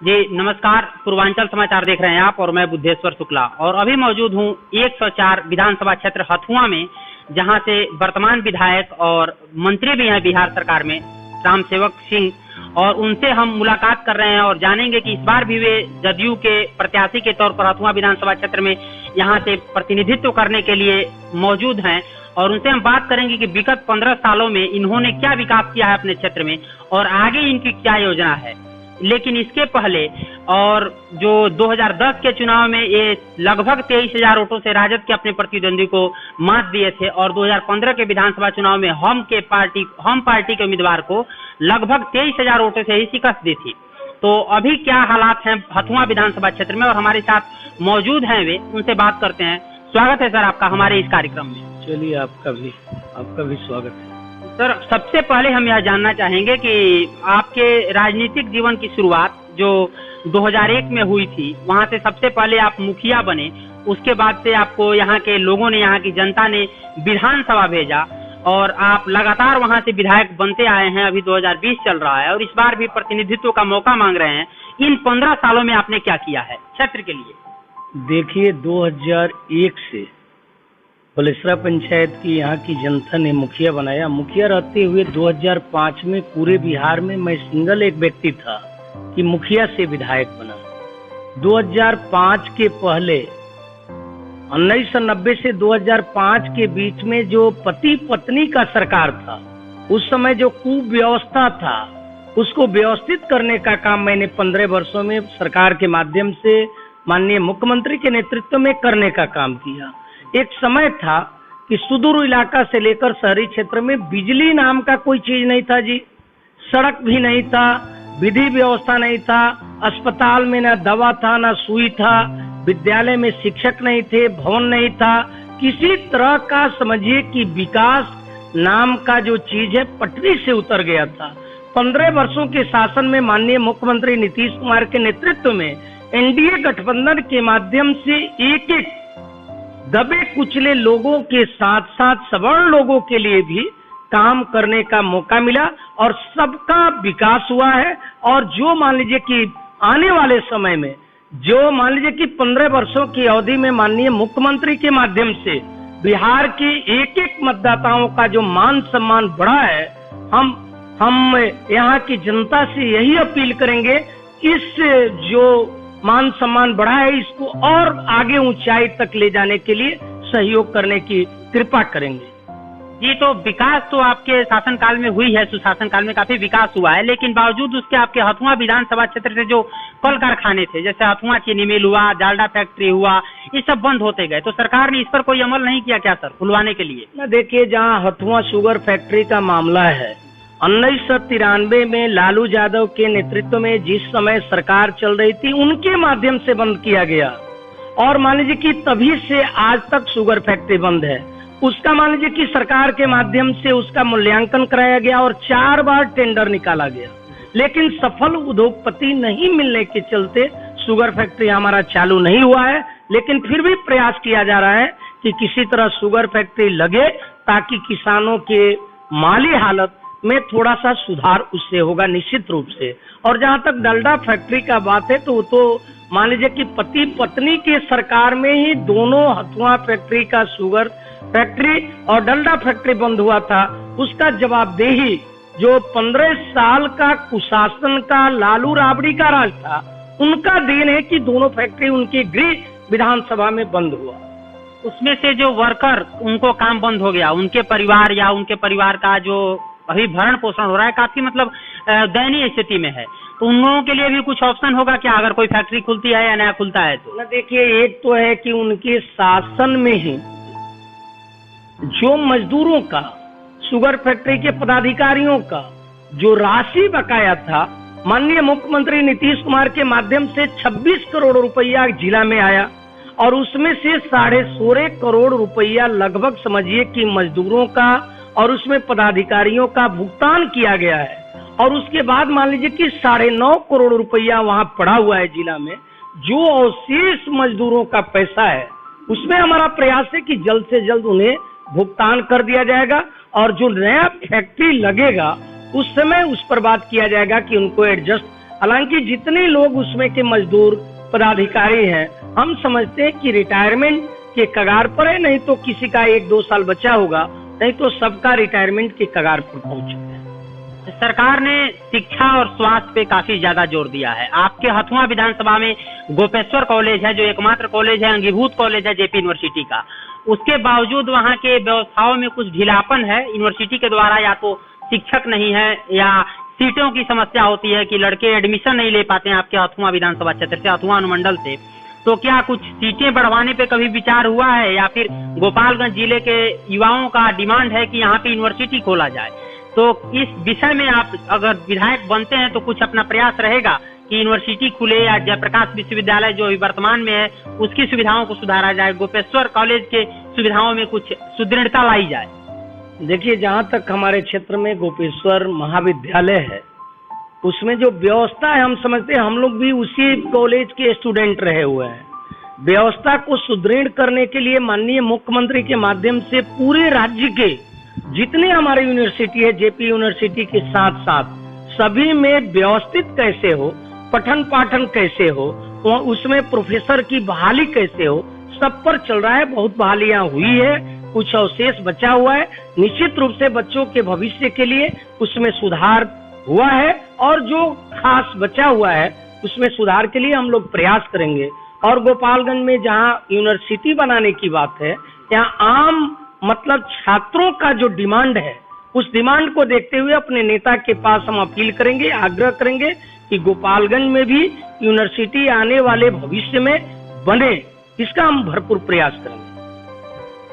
जी नमस्कार, पूर्वांचल समाचार देख रहे हैं आप और मैं बुद्धेश्वर शुक्ला और अभी मौजूद हूं 104 विधानसभा क्षेत्र हथुआ में, जहां से वर्तमान विधायक और मंत्री भी हैं बिहार सरकार में राम सेवक सिंह, और उनसे हम मुलाकात कर रहे हैं और जानेंगे कि इस बार भी वे जदयू के प्रत्याशी के तौर पर हथुआ विधानसभा क्षेत्र में यहां से प्रतिनिधित्व करने के लिए मौजूद हैं और उनसे हम बात करेंगे कि विगत 15 सालों में इन्होंने क्या विकास किया है अपने क्षेत्र में और आगे इनकी क्या योजना है। लेकिन इसके पहले और जो 2010 के चुनाव में ये लगभग 23,000 वोटों से राजद के अपने प्रतिद्वंदी को मात दिए थे और 2015 के विधानसभा चुनाव में हम पार्टी के उम्मीदवार को लगभग 23,000 वोटों से ही शिकस्त दी थी। तो अभी क्या हालात हैं हथुआ विधानसभा क्षेत्र में और हमारे साथ मौजूद हैं वे, उनसे बात करते हैं। स्वागत है सर आपका हमारे इस कार्यक्रम में। चलिए आपका भी स्वागत है सर। सबसे पहले हम यह जानना चाहेंगे कि आपके राजनीतिक जीवन की शुरुआत जो 2001 में हुई थी, वहां से सबसे पहले आप मुखिया बने, उसके बाद से आपको यहाँ के लोगों ने, यहाँ की जनता ने विधानसभा भेजा और आप लगातार वहां से विधायक बनते आए हैं। अभी 2020 चल रहा है और इस बार भी प्रतिनिधित्व का मौका मांग रहे हैं। इन 15 सालों में आपने क्या किया है क्षेत्र के लिए? देखिए, 2001 से बलेसरा पंचायत की यहाँ की जनता ने मुखिया बनाया। मुखिया रहते हुए 2005 में पूरे बिहार में मैं सिंगल एक व्यक्ति था कि मुखिया से विधायक बना। 2005 के पहले 1990 से 2005 के बीच में जो पति पत्नी का सरकार था, उस समय जो कुव्यवस्था था उसको व्यवस्थित करने का काम मैंने 15 वर्षों में सरकार के माध्यम से माननीय मुख्यमंत्री के नेतृत्व में करने का काम किया। एक समय था कि सुदूर इलाका से लेकर शहरी क्षेत्र में बिजली नाम का कोई चीज नहीं था जी, सड़क भी नहीं था, विधि व्यवस्था नहीं था, अस्पताल में न दवा था न सुई था, विद्यालय में शिक्षक नहीं थे, भवन नहीं था, किसी तरह का समझिए कि विकास नाम का जो चीज है पटरी से उतर गया था। 15 वर्षों के शासन में माननीय मुख्यमंत्री नीतीश कुमार के नेतृत्व में एनडीए गठबंधन के माध्यम से एक एक दबे कुचले लोगों के साथ साथ सवर्ण लोगों के लिए भी काम करने का मौका मिला और सबका विकास हुआ है। और जो मान लीजिए कि आने वाले समय में, जो मान लीजिए कि 15 वर्षों की अवधि में माननीय मुख्यमंत्री के माध्यम से बिहार के एक एक मतदाताओं का जो मान सम्मान बढ़ा है, हम यहाँ की जनता से यही अपील करेंगे, इस जो मान सम्मान बढ़ा है इसको और आगे ऊंचाई तक ले जाने के लिए सहयोग करने की कृपा करेंगे। जी, तो विकास तो आपके शासनकाल में हुई है, सुशासन काल में काफी विकास हुआ है, लेकिन बावजूद उसके आपके हथुआ विधानसभा क्षेत्र से जो कल कारखाने थे, जैसे हथुआ चीनी मिल हुआ, डालडा फैक्ट्री हुआ, ये सब बंद होते गए। तो सरकार ने इस पर कोई अमल नहीं किया क्या सर खुलवाने के लिए? ना, देखिए, जहाँ हथुआ शुगर फैक्ट्री का मामला है, 1993 में लालू यादव के नेतृत्व में जिस समय सरकार चल रही थी, उनके माध्यम से बंद किया गया और मान लीजिए कि तभी से आज तक शुगर फैक्ट्री बंद है। उसका मान लीजिए कि सरकार के माध्यम से उसका मूल्यांकन कराया गया और 4 बार टेंडर निकाला गया, लेकिन सफल उद्योगपति नहीं मिलने के चलते शुगर फैक्ट्री हमारा चालू नहीं हुआ है। लेकिन फिर भी प्रयास किया जा रहा है कि किसी तरह शुगर फैक्ट्री लगे ताकि किसानों के माली हालत में थोड़ा सा सुधार उससे होगा निश्चित रूप से। और जहाँ तक डलडा फैक्ट्री का बात है तो मान लीजिए कि पति पत्नी के सरकार में ही दोनों हथुआ फैक्ट्री का शुगर फैक्ट्री और डलडा फैक्ट्री बंद हुआ था। उसका जवाबदेही जो 15 साल का कुशासन का लालू राबड़ी का राज था, उनका देन है कि दोनों फैक्ट्री उनके गृह विधानसभा में बंद हुआ। उसमें से जो वर्कर उनको काम बंद हो गया, उनके परिवार या उनके परिवार का जो अभी भरण पोषण हो रहा है काफी मतलब दयनीय स्थिति में है, तो उन लोगों के लिए भी कुछ ऑप्शन होगा क्या अगर कोई फैक्ट्री खुलती है या नया खुलता है तो? ना, देखिए, एक तो है कि उनके शासन में ही जो मजदूरों का, शुगर फैक्ट्री के पदाधिकारियों का जो राशि बकाया था, माननीय मुख्यमंत्री नीतीश कुमार के माध्यम से 26 करोड़ रुपया जिला में आया और उसमें से 16.5 करोड़ रुपया लगभग समझिए कि मजदूरों का और उसमें पदाधिकारियों का भुगतान किया गया है। और उसके बाद मान लीजिए कि 9.5 करोड़ रुपया वहां पड़ा हुआ है जिला में। जो अवशेष मजदूरों का पैसा है उसमें हमारा प्रयास है कि जल्द से जल्द उन्हें भुगतान कर दिया जाएगा और जो नया फैक्ट्री लगेगा उस समय उस पर बात किया जाएगा कि उनको एडजस्ट हालांकि जितने लोग उसमें के मजदूर पदाधिकारी हैं, हम समझते हैं कि रिटायरमेंट के कगार पर है, नहीं तो किसी का 1-2 साल बचा होगा, नहीं तो सबका रिटायरमेंट के कगार पर पहुंच चुका है। सरकार ने शिक्षा और स्वास्थ्य पे काफी ज्यादा जोर दिया है। आपके हथुआ विधानसभा में गोपेश्वर कॉलेज है, जो एकमात्र कॉलेज है, अंगीभूत कॉलेज है जेपी यूनिवर्सिटी का। उसके बावजूद वहाँ के व्यवस्थाओं में कुछ ढीलापन है यूनिवर्सिटी के द्वारा, या तो शिक्षक नहीं है या सीटों की समस्या होती है कि लड़के एडमिशन नहीं ले पाते हैं आपके हथुआ विधानसभा क्षेत्र से, हथुआ अनुमंडल से। तो क्या कुछ सीटें बढ़वाने पे कभी विचार हुआ है, या फिर गोपालगंज जिले के युवाओं का डिमांड है कि यहाँ पे यूनिवर्सिटी खोला जाए? तो इस विषय में आप अगर विधायक बनते हैं तो कुछ अपना प्रयास रहेगा कि यूनिवर्सिटी खुले, या जयप्रकाश विश्वविद्यालय जो अभी वर्तमान में है उसकी सुविधाओं को सुधारा जाए, गोपेश्वर कॉलेज के सुविधाओं में कुछ सुदृढ़ता लाई जाए? देखिए, जहाँ तक हमारे क्षेत्र में गोपेश्वर महाविद्यालय है, उसमें जो व्यवस्था है, हम समझते हैं हम लोग भी उसी कॉलेज के स्टूडेंट रहे हुए हैं। व्यवस्था को सुदृढ़ करने के लिए माननीय मुख्यमंत्री के माध्यम से पूरे राज्य के जितने हमारे यूनिवर्सिटी है, जेपी यूनिवर्सिटी के साथ साथ सभी में व्यवस्थित कैसे हो, पठन पाठन कैसे हो, उसमें प्रोफेसर की बहाली कैसे हो, सब पर चल रहा है। बहुत बहालियां हुई है, कुछ अवशेष बचा हुआ है। निश्चित रूप से बच्चों के भविष्य के लिए उसमें सुधार हुआ है, और जो खास बचा हुआ है उसमें सुधार के लिए हम लोग प्रयास करेंगे। और गोपालगंज में जहाँ यूनिवर्सिटी बनाने की बात है, यहाँ आम मतलब छात्रों का जो डिमांड है, उस डिमांड को देखते हुए अपने नेता के पास हम अपील करेंगे, आग्रह करेंगे कि गोपालगंज में भी यूनिवर्सिटी आने वाले भविष्य में बने, इसका हम भरपूर प्रयास करेंगे।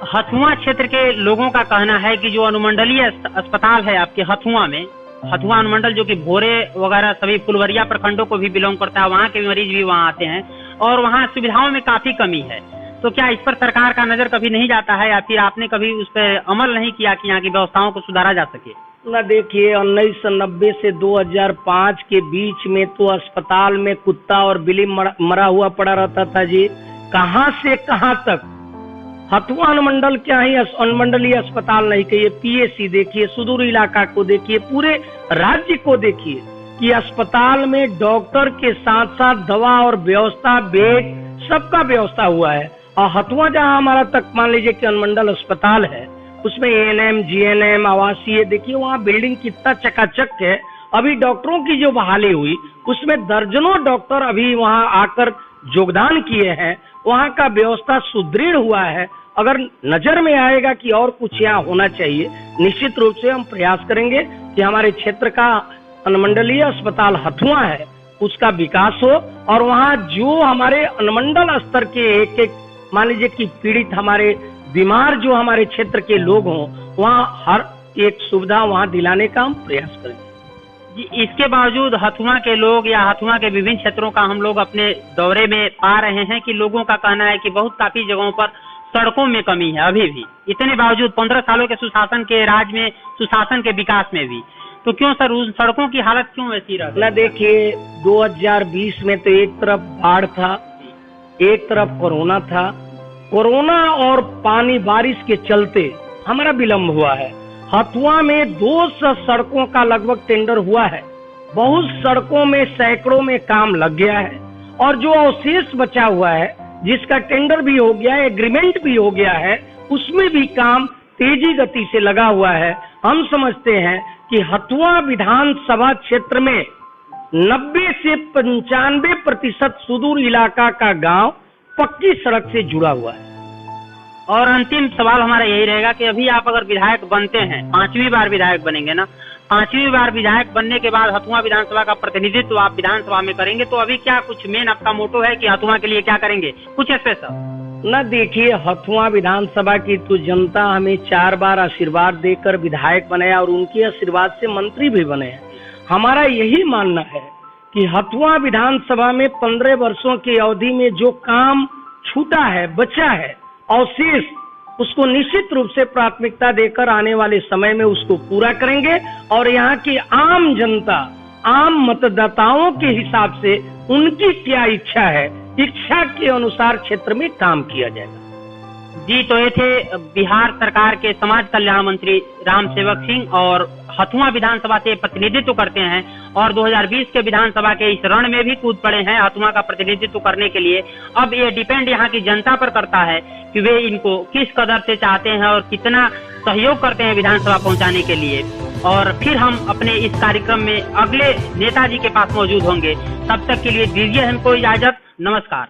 हथुआ क्षेत्र के लोगों का कहना है कि जो अनुमंडलीय अस्पताल है आपके हथुआ में, हथुआ अनुमंडल जो कि भोरे वगैरह सभी फुलवरिया प्रखंडों को भी बिलोंग करता है, वहाँ के मरीज भी वहाँ आते हैं और वहाँ सुविधाओं में काफी कमी है। तो क्या इस पर सरकार का नजर कभी नहीं जाता है, या फिर आपने कभी उस पर अमल नहीं किया कि यहाँ की व्यवस्थाओं को सुधारा जा सके? ना, देखिए, 1990 से 2005 के बीच में तो अस्पताल में कुत्ता और बिल्ली मरा हुआ पड़ा रहता था जी। कहाँ से कहाँ तक हथुआ अनुमंडल क्या ही अनुमंडलीय अस्पताल नहीं कहिए, पीएससी देखिए, सुदूर इलाका को देखिए, पूरे राज्य को देखिए कि अस्पताल में डॉक्टर के साथ साथ दवा और व्यवस्था, बेड, सबका व्यवस्था हुआ है। और हथुआ जहाँ हमारा तक मान लीजिए कि अनुमंडल अस्पताल है, उसमें एएनएम, जीएनएम, आवासीय, देखिए वहाँ बिल्डिंग कितना चकाचक है। अभी डॉक्टरों की जो बहाली हुई उसमें दर्जनों डॉक्टर अभी वहाँ आकर योगदान किए हैं। वहाँ का व्यवस्था सुदृढ़ हुआ है। अगर नजर में आएगा कि और कुछ यहाँ होना चाहिए, निश्चित रूप से हम प्रयास करेंगे कि हमारे क्षेत्र का अनुमंडलीय अस्पताल हथुआ है उसका विकास हो, और वहाँ जो हमारे अनुमंडल स्तर के एक मान लीजिए कि पीड़ित हमारे बीमार जो हमारे क्षेत्र के लोग हों, वहाँ हर एक सुविधा वहाँ दिलाने का हम प्रयास करेंगे जी। इसके बावजूद हथुआ के लोग या हथुआ के विभिन्न क्षेत्रों का हम लोग अपने दौरे में पा रहे हैं कि लोगों का कहना है कि बहुत काफी जगहों पर सड़कों में कमी है अभी भी, इतने बावजूद 15 सालों के सुशासन के राज में, सुशासन के विकास में भी। तो क्यों सर उन सड़कों की हालत क्यों वैसी रही? ना, देखिए, 2020 में तो एक तरफ बाढ़ था, एक तरफ कोरोना था। कोरोना और पानी बारिश के चलते हमारा विलम्ब हुआ है। हथुआ में 200 सड़कों का लगभग टेंडर हुआ है। बहुत सड़कों में सैकड़ों में काम लग गया है, और जो अवशेष बचा हुआ है जिसका टेंडर भी हो गया है, एग्रीमेंट भी हो गया है, उसमें भी काम तेजी गति से लगा हुआ है। हम समझते हैं कि हथुआ विधानसभा क्षेत्र में 90 से 95% सुदूर इलाका का गांव पक्की सड़क से जुड़ा हुआ है। और अंतिम सवाल हमारा यही रहेगा कि अभी आप अगर विधायक बनते हैं, 5वीं बार विधायक बनेंगे ना, 5वीं बार विधायक बनने के बाद हथुआ विधानसभा का प्रतिनिधित्व आप विधानसभा में करेंगे, तो अभी क्या कुछ मेन आपका मोटो है कि हथुआ के लिए क्या करेंगे, कुछ स्पेशल? न, देखिए, हथुआ विधानसभा की तो जनता हमें 4 बार आशीर्वाद देकर विधायक बनाया और उनके आशीर्वाद से मंत्री भी बने हैं। हमारा यही मानना है कि हथुआ विधानसभा में 15 वर्षों की अवधि में जो काम छूटा है, बचा है, अवशेष, उसको निश्चित रूप से प्राथमिकता देकर आने वाले समय में उसको पूरा करेंगे। और यहाँ की आम जनता, आम मतदाताओं के हिसाब से उनकी क्या इच्छा है, इच्छा के अनुसार क्षेत्र में काम किया जाएगा जी। तो ये थे बिहार सरकार के समाज कल्याण मंत्री राम सेवक सिंह, और हथुआ विधानसभा से प्रतिनिधित्व करते हैं और 2020 के विधानसभा के इस रण में भी कूद पड़े हैं हथुआ का प्रतिनिधित्व करने के लिए। अब ये डिपेंड यहाँ की जनता पर करता है कि वे इनको किस कदर से चाहते हैं और कितना सहयोग करते हैं विधानसभा पहुंचाने के लिए। और फिर हम अपने इस कार्यक्रम में अगले नेताजी के पास मौजूद होंगे। तब तक के लिए दीजिए हमको इजाजत। नमस्कार।